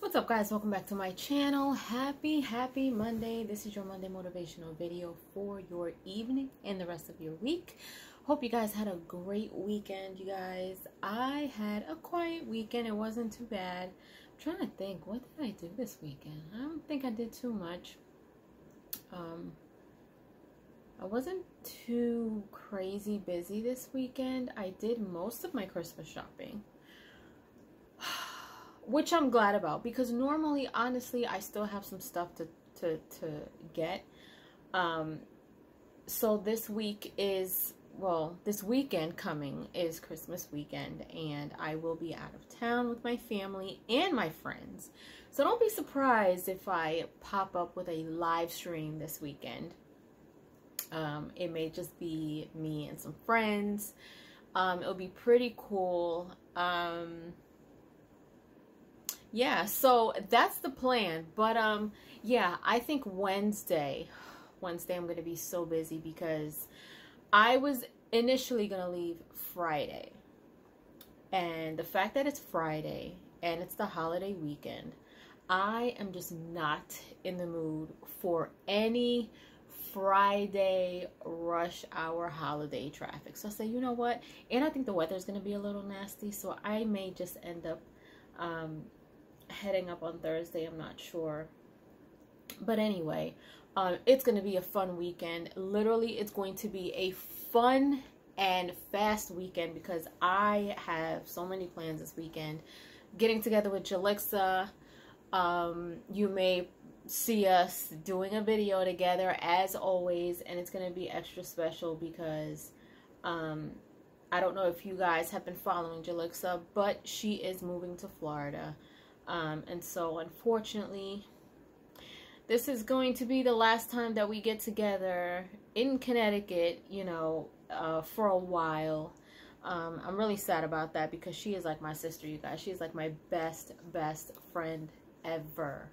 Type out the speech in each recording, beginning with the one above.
What's up, guys? Welcome back to my channel. Happy Monday. This is your Monday motivational video for your evening and the rest of your week. Hope you guys had a great weekend, you guys. I had a quiet weekend. It wasn't too bad. I'm trying to think, what did I do this weekend? I don't think I did too much. I wasn't too crazy busy this weekend. I did most of my Christmas shopping, which I'm glad about, because normally, honestly, I still have some stuff to get. So this week is, well, this weekend coming is Christmas weekend, and I will be out of town with my family and my friends. So don't be surprised if I pop up with a live stream this weekend. It may just be me and some friends. It'll be pretty cool. Yeah, so that's the plan. But yeah, I think Wednesday I'm gonna be so busy because I was initially gonna leave Friday, and the fact that it's Friday and it's the holiday weekend, I am just not in the mood for any Friday rush hour holiday traffic. So I said, you know what, and I think the weather is gonna be a little nasty, so I may just end up heading up on Thursday. I'm not sure, but anyway, it's going to be a fun weekend. Literally, it's going to be a fun and fast weekend because I have so many plans this weekend. Getting together with Jalixa. You may see us doing a video together as always, and it's going to be extra special because I don't know if you guys have been following Jalixa, but she is moving to Florida. And so unfortunately, this is going to be the last time that we get together in Connecticut, you know, for a while. I'm really sad about that because she is like my sister, you guys. She is like my best friend ever.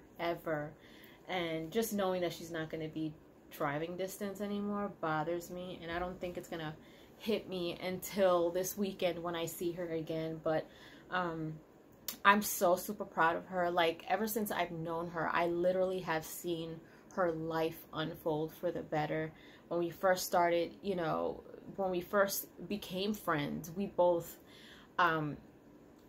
And just knowing that she's not going to be driving distance anymore bothers me. And I don't think it's going to hit me until this weekend when I see her again. But, I'm so super proud of her. Like, ever since I've known her, I literally have seen her life unfold for the better. When we first started, you know, when we first became friends, we both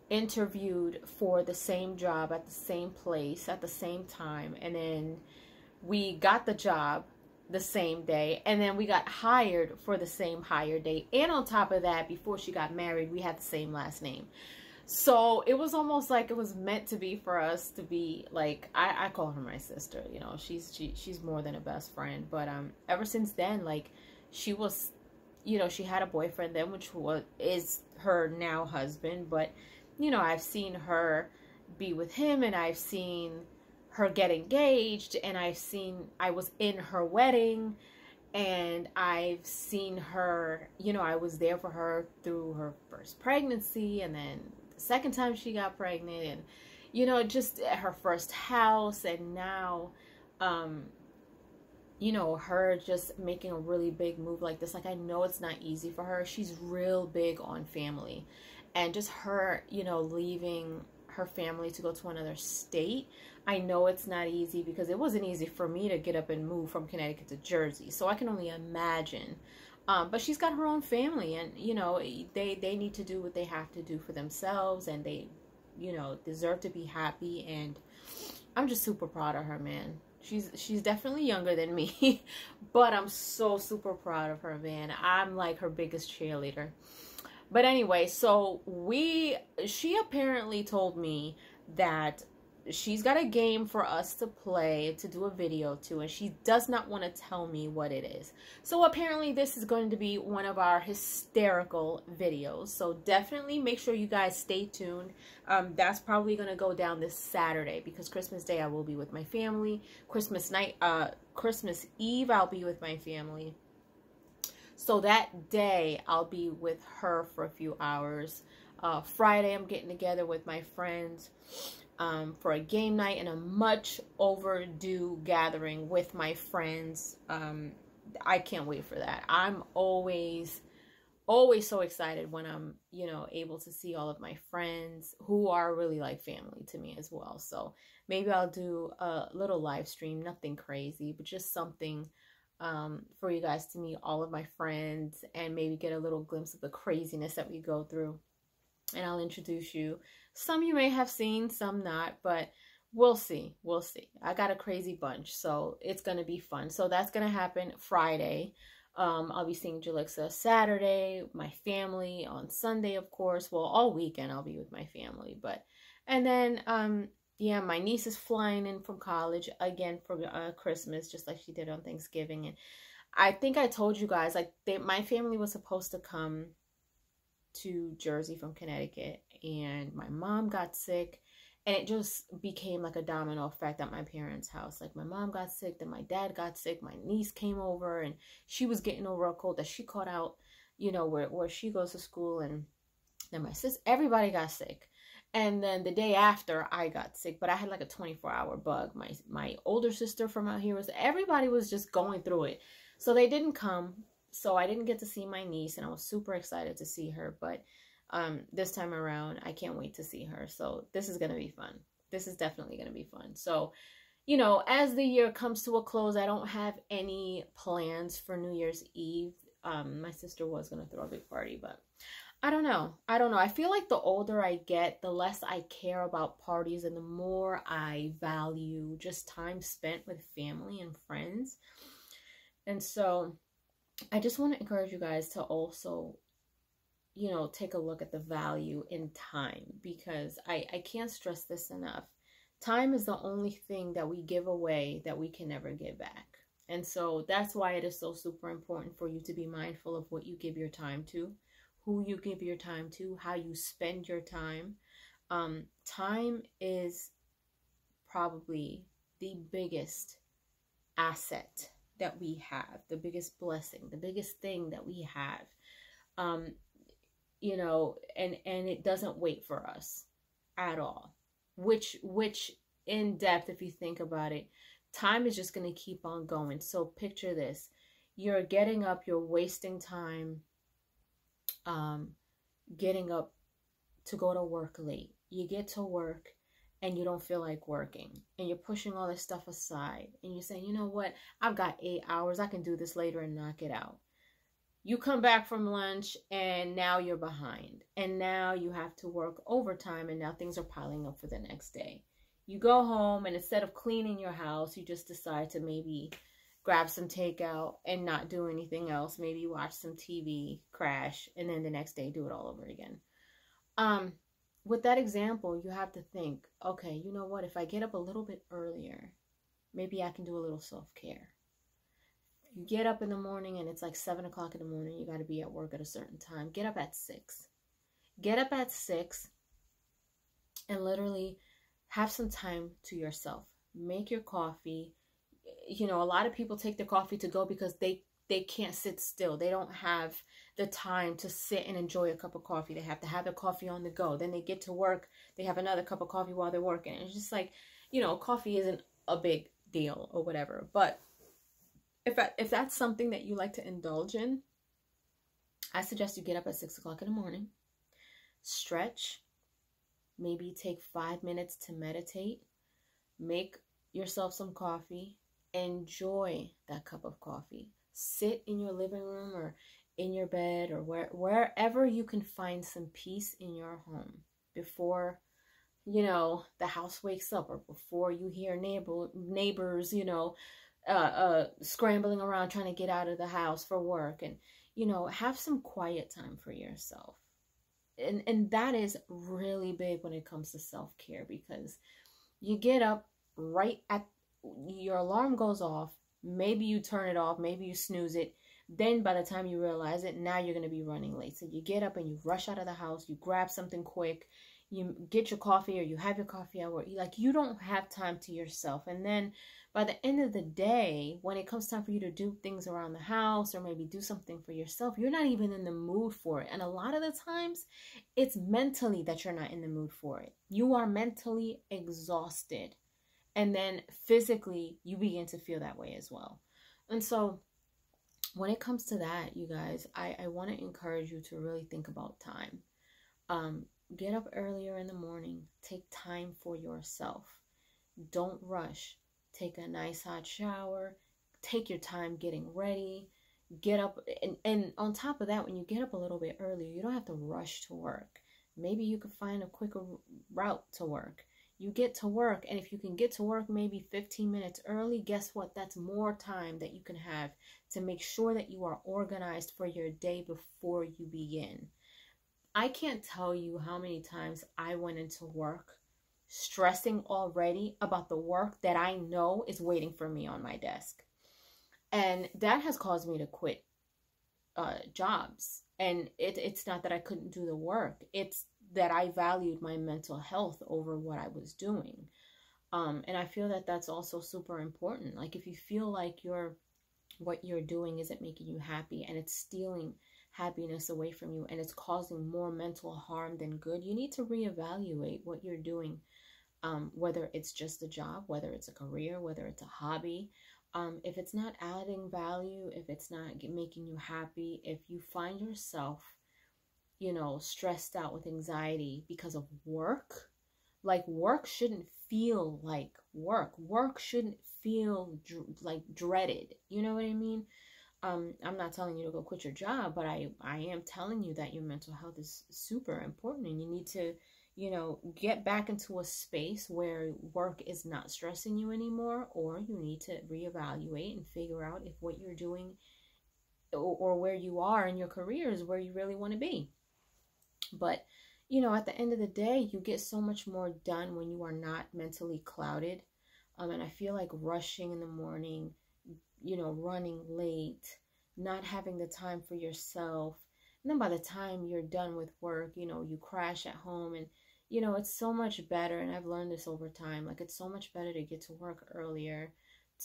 interviewed for the same job at the same place at the same time, and then we got the job the same day, and then we got hired for the same hire date, and on top of that, before she got married, we had the same last name. So it was almost like it was meant to be for us to be like, I call her my sister, you know, she's more than a best friend. But ever since then, like, she was, you know, she had a boyfriend then, which is her now husband. But, you know, I've seen her be with him, and I've seen her get engaged, and I was in her wedding, and I've seen her, you know, I was there for her through her first pregnancy, and then second time she got pregnant, and, you know, just at her first house, and now you know, her just making a really big move like this. Like, I know it's not easy for her. She's real big on family, and just her, you know, leaving her family to go to another state, I know it's not easy because it wasn't easy for me to get up and move from Connecticut to Jersey, so I can only imagine. But she's got her own family, and, you know, they need to do what they have to do for themselves, and they, you know, deserve to be happy. And I'm just super proud of her, man. She's definitely younger than me, but I'm so super proud of her, man. I'm like her biggest cheerleader. But anyway, so she apparently told me that she's got a game for us to play, to do a video to, and she does not want to tell me what it is. So apparently this is going to be one of our hysterical videos. So definitely make sure you guys stay tuned. That's probably going to go down this Saturday because Christmas Day I will be with my family. Christmas Eve I'll be with my family. So that day I'll be with her for a few hours. Friday I'm getting together with my friends for a game night and a much overdue gathering with my friends. I can't wait for that. I'm always always so excited when I'm, you know, able to see all of my friends who are really like family to me as well. So maybe I'll do a little live stream, nothing crazy, but just something for you guys to meet all of my friends and maybe get a little glimpse of the craziness that we go through. And I'll introduce you. Some you may have seen, some not, but we'll see. We'll see. I got a crazy bunch, so it's going to be fun. So that's going to happen Friday. I'll be seeing Jalixa Saturday, my family on Sunday, of course. Well, all weekend I'll be with my family. And then, yeah, my niece is flying in from college again for Christmas, just like she did on Thanksgiving. And I think I told you guys, like, my family was supposed to come to Jersey from Connecticut, and my mom got sick. And it just became like a domino effect at my parents' house. Like my mom got sick, then my dad got sick, my niece came over, and she was getting over a cold that she caught out, you know, where she goes to school. And then my sister, everybody got sick. And then the day after, I got sick, but I had like a 24-hour bug. My older sister from out here everybody was just going through it. So they didn't come. So I didn't get to see my niece, and I was super excited to see her. But this time around, I can't wait to see her. So this is going to be fun. This is definitely going to be fun. So, you know, as the year comes to a close, I don't have any plans for New Year's Eve. My sister was going to throw a big party, but I don't know. I feel like the older I get, the less I care about parties and the more I value just time spent with family and friends. And so I just want to encourage you guys to also, you know, take a look at the value in time, because I can't stress this enough. Time is the only thing that we give away that we can never get back. And so that's why it is so super important for you to be mindful of what you give your time to, who you give your time to, how you spend your time. Time is probably the biggest asset that we have, the biggest blessing, the biggest thing that we have. You know, and it doesn't wait for us at all, which in depth, if you think about it, time is just going to keep on going. So picture this: you're getting up, you're wasting time, getting up to go to work late. You get to work and you don't feel like working, and you're pushing all this stuff aside, and you're saying, you know what, I've got 8 hours, I can do this later and knock it out. You come back from lunch and now you're behind, and now you have to work overtime, and now things are piling up for the next day. You go home, and instead of cleaning your house, you just decide to maybe grab some takeout and not do anything else. Maybe watch some TV, crash, and then the next day do it all over again. With that example, you have to think, okay, you know what? If I get up a little bit earlier, maybe I can do a little self-care. You get up in the morning and it's like 7 o'clock in the morning. You got to be at work at a certain time. Get up at 6. Get up at 6 and literally have some time to yourself. Make your coffee. You know, a lot of people take their coffee to go because they can't sit still. They don't have the time to sit and enjoy a cup of coffee. They have to have their coffee on the go. Then they get to work. They have another cup of coffee while they're working. And it's just like, you know, coffee isn't a big deal or whatever. But if that's something that you like to indulge in, I suggest you get up at 6 o'clock in the morning, stretch, maybe take 5 minutes to meditate, make yourself some coffee, enjoy that cup of coffee. Sit in your living room or in your bed or wherever you can find some peace in your home before, you know, the house wakes up, or before you hear neighbors, you know, scrambling around trying to get out of the house for work. And, you know, have some quiet time for yourself. And that is really big when it comes to self-care, because you get up right at your alarm goes off. Maybe you turn it off, maybe you snooze it. Then by the time you realize it, now you're going to be running late. So you get up and you rush out of the house, you grab something quick, you get your coffee, or you have your coffee hour. Like, you don't have time to yourself. And then by the end of the day, when it comes time for you to do things around the house or maybe do something for yourself, you're not even in the mood for it. And a lot of the times, it's mentally that you're not in the mood for it. You are mentally exhausted. And then physically, you begin to feel that way as well. And so when it comes to that, you guys, I want to encourage you to really think about time. Get up earlier in the morning. Take time for yourself. Don't rush. Take a nice hot shower. Take your time getting ready. Get up. And on top of that, when you get up a little bit earlier, you don't have to rush to work. Maybe you could find a quicker route to work. You get to work, and if you can get to work maybe 15 minutes early, guess what? That's more time that you can have to make sure that you are organized for your day before you begin. I can't tell you how many times I went into work stressing already about the work that I know is waiting for me on my desk. And that has caused me to quit jobs. And it's not that I couldn't do the work. It's that I valued my mental health over what I was doing. And I feel that that's also super important. Like if you feel like what you're doing isn't making you happy and it's stealing happiness away from you and it's causing more mental harm than good, you need to reevaluate what you're doing. Whether it's just a job, whether it's a career, whether it's a hobby. If it's not adding value, if it's not making you happy, if you find yourself, stressed out with anxiety because of work, like work shouldn't feel like work. Work shouldn't feel like dreaded. You know what I mean? I'm not telling you to go quit your job, but I am telling you that your mental health is super important and you need to, get back into a space where work is not stressing you anymore, or you need to reevaluate and figure out if what you're doing or where you are in your career is where you really want to be. But, at the end of the day, you get so much more done when you are not mentally clouded. And I feel like rushing in the morning, running late, not having the time for yourself. And then by the time you're done with work, you crash at home and, it's so much better. And I've learned this over time. Like it's so much better to get to work earlier,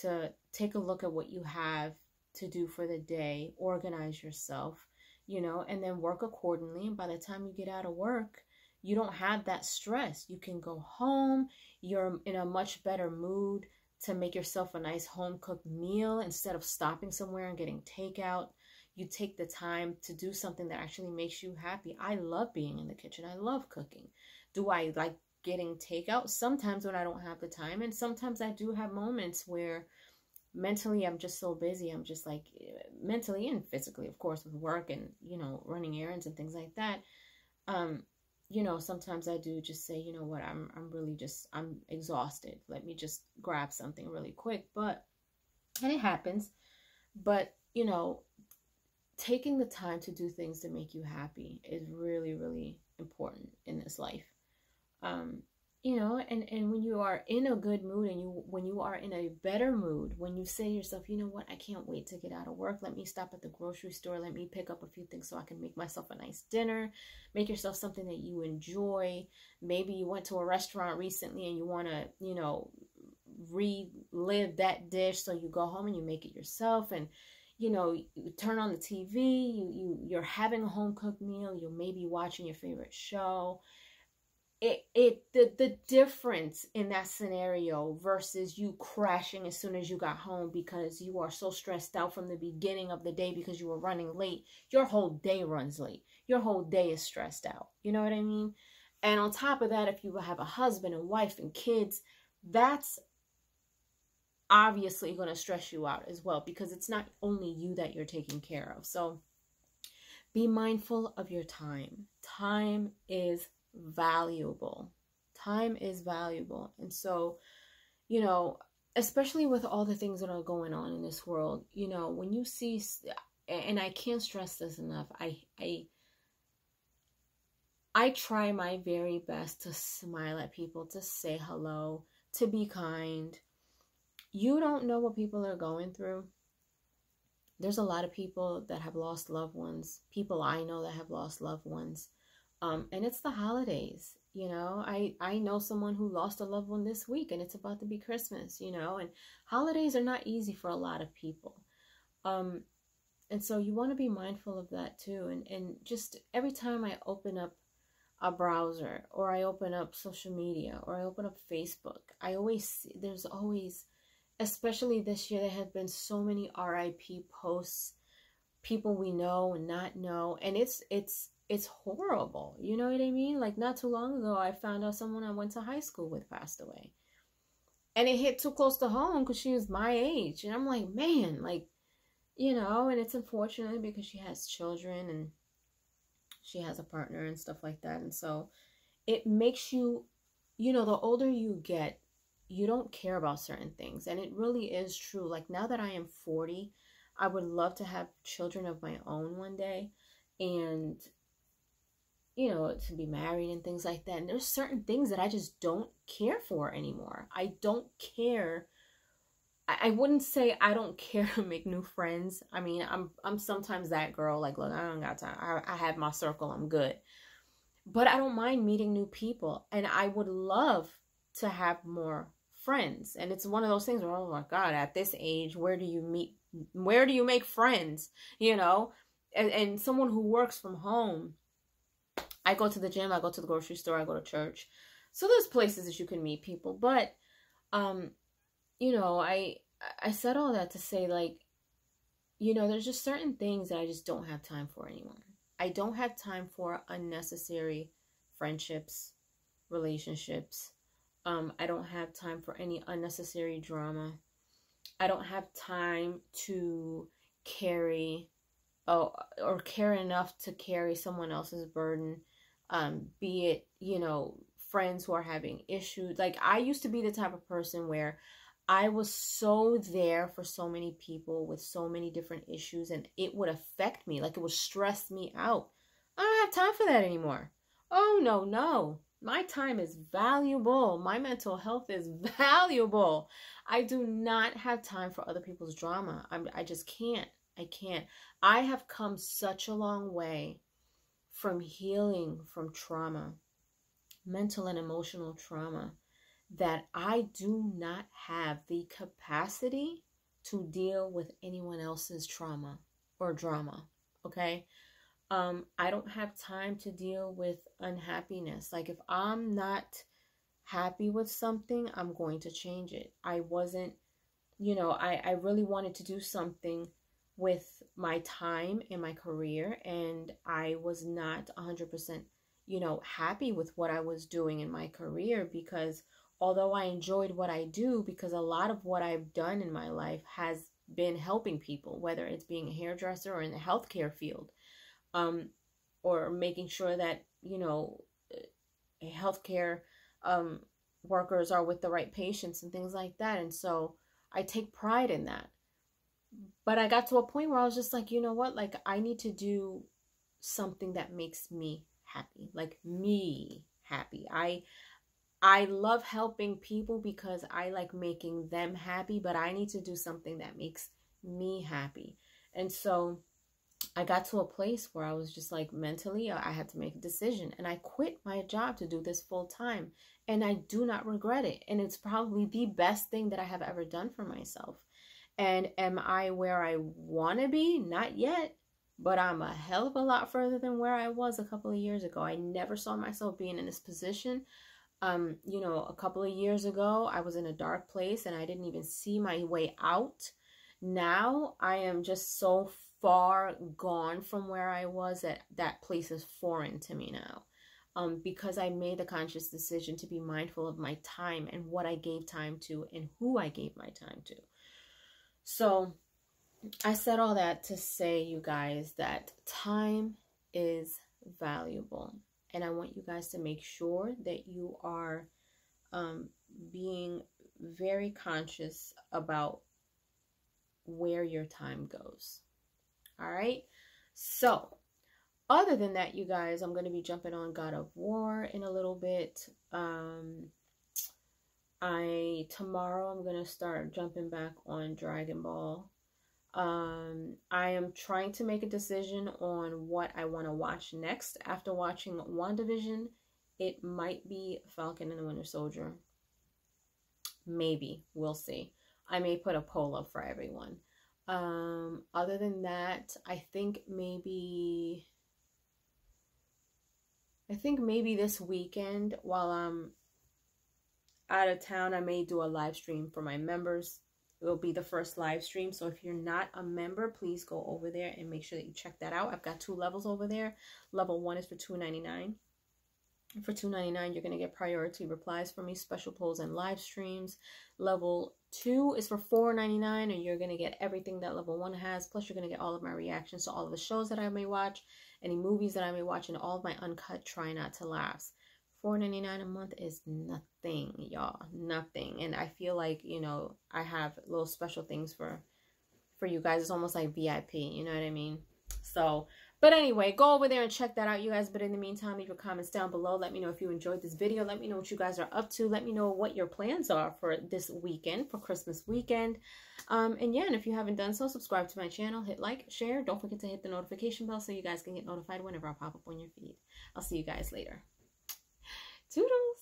to take a look at what you have to do for the day, organize yourself, and then work accordingly. And by the time you get out of work, you don't have that stress. You can go home. You're in a much better mood to make yourself a nice home-cooked meal instead of stopping somewhere and getting takeout. You take the time to do something that actually makes you happy. I love being in the kitchen. I love cooking. Do I like getting takeout? Sometimes when I don't have the time, and sometimes I do have moments where mentally I'm just so busy. I'm just like mentally and physically, of course, with work and, running errands and things like that. Sometimes I do just say, you know what, I'm exhausted. Let me just grab something really quick. And it happens. But, taking the time to do things to make you happy is really, really important in this life. And when you are in a good mood and when you are in a better mood, when you say to yourself, you know what, I can't wait to get out of work. Let me stop at the grocery store. Let me pick up a few things so I can make myself a nice dinner. Make yourself something that you enjoy. Maybe you went to a restaurant recently and you want to, relive that dish. So you go home and you make it yourself and, you turn on the TV, you're having a home cooked meal. You're maybe watching your favorite show. The difference in that scenario versus you crashing as soon as you got home because you are so stressed out from the beginning of the day because you were running late. Your whole day runs late. Your whole day is stressed out. You know what I mean? And on top of that, if you have a husband and wife and kids, that's obviously going to stress you out as well because it's not only you that you're taking care of. So be mindful of your time. Time is valuable. Time is valuable. And so, especially with all the things that are going on in this world, when you see, and I can't stress this enough, I try my very best to smile at people, to say hello, to be kind. You don't know what people are going through. There's a lot of people that have lost loved ones, people I know that have lost loved ones. And it's the holidays, I know someone who lost a loved one this week and it's about to be Christmas, and holidays are not easy for a lot of people. And so you want to be mindful of that too. And just every time I open up a browser or I open up social media or I open up Facebook, there's always, especially this year, there have been so many RIP posts people we know and not know, and it's horrible. You know what I mean? Like, not too long ago, I found out someone I went to high school with passed away. And it hit too close to home because she was my age. And I'm like, man, like, you know, and it's unfortunate because she has children and she has a partner and stuff like that. And so it makes you, you know, the older you get, you don't care about certain things. And it really is true. Like, now that I am 40, I would love to have children of my own one day, and, you know, to be married and things like that. And there's certain things that I just don't care for anymore. I don't care. I wouldn't say I don't care to make new friends. I mean, I'm sometimes that girl, like, look, I don't got time. I have my circle, I'm good. But I don't mind meeting new people, and I would love to have more friends. And it's one of those things where, oh my God, at this age, where do you make friends? You know? And someone who works from home, I go to the gym, I go to the grocery store, I go to church. So there's places that you can meet people. But, you know, I said all that to say, like, you know, there's just certain things that I just don't have time for anymore. I don't have time for unnecessary friendships, relationships. I don't have time for any unnecessary drama. I don't have time to carry or care enough to carry someone else's burden. Be it, you know, friends who are having issues. Like, I used to be the type of person where I was so there for so many people with so many different issues, and it would affect me. Like, it would stress me out. I don't have time for that anymore. Oh, no. My time is valuable. My mental health is valuable. I do not have time for other people's drama. I just can't. I can't. I have come such a long way from healing from trauma, mental and emotional trauma, that I do not have the capacity to deal with anyone else's trauma or drama, okay? I don't have time to deal with unhappiness. Like, if I'm not happy with something, I'm going to change it. I wasn't, you know, I really wanted to do something with my time in my career, and I was not 100%, you know, happy with what I was doing in my career, because although I enjoyed what I do, because a lot of what I've done in my life has been helping people, whether it's being a hairdresser or in the healthcare field, or making sure that, you know, healthcare workers are with the right patients and things like that. And so I take pride in that. But I got to a point where I was just like, you know what? Like, I need to do something that makes me happy. Like, me happy. I love helping people because I like making them happy, but I need to do something that makes me happy. And so I got to a place where I was just like, mentally, I had to make a decision, and I quit my job to do this full time. And I do not regret it. And it's probably the best thing that I have ever done for myself. And am I where I want to be? Not yet, but I'm a hell of a lot further than where I was a couple of years ago. I never saw myself being in this position. You know, a couple of years ago, I was in a dark place and I didn't even see my way out. Now I am just so far gone from where I was that that place is foreign to me now. Because I made the conscious decision to be mindful of my time and what I gave time to and who I gave my time to. So I said all that to say, you guys, that time is valuable. And I want you guys to make sure that you are being very conscious about where your time goes. All right. So other than that, you guys, I'm going to be jumping on God of War in a little bit. Tomorrow I'm going to start jumping back on Dragon Ball. I am trying to make a decision on what I want to watch next. After watching WandaVision, it might be Falcon and the Winter Soldier. Maybe. We'll see. I may put a poll up for everyone. Other than that, I think maybe this weekend, while I'm out of town, I may do a live stream for my members will be the first live stream. So if you're not a member, please go over there and make sure that you check that out. I've got 2 levels over there. Level 1 is for $2.99. For $2.99, you're going to get priority replies from me, special polls, and live streams. Level 2 is for $4.99, and you're going to get everything that level 1 has. Plus, you're going to get all of my reactions to all of the shows that I may watch, any movies that I may watch, and all of my uncut Try Not to Laughs. $4.99 a month is nothing, y'all. Nothing. And I feel like, you know, I have little special things for you guys. It's almost like VIP, you know what I mean? So, but anyway, go over there and check that out, you guys. But in the meantime, leave your comments down below. Let me know if you enjoyed this video. Let me know what you guys are up to. Let me know what your plans are for this weekend, for Christmas weekend. And yeah, and if you haven't done so, subscribe to my channel, hit like, share. Don't forget to hit the notification bell so you guys can get notified whenever I pop up on your feed. I'll see you guys later. Toodles!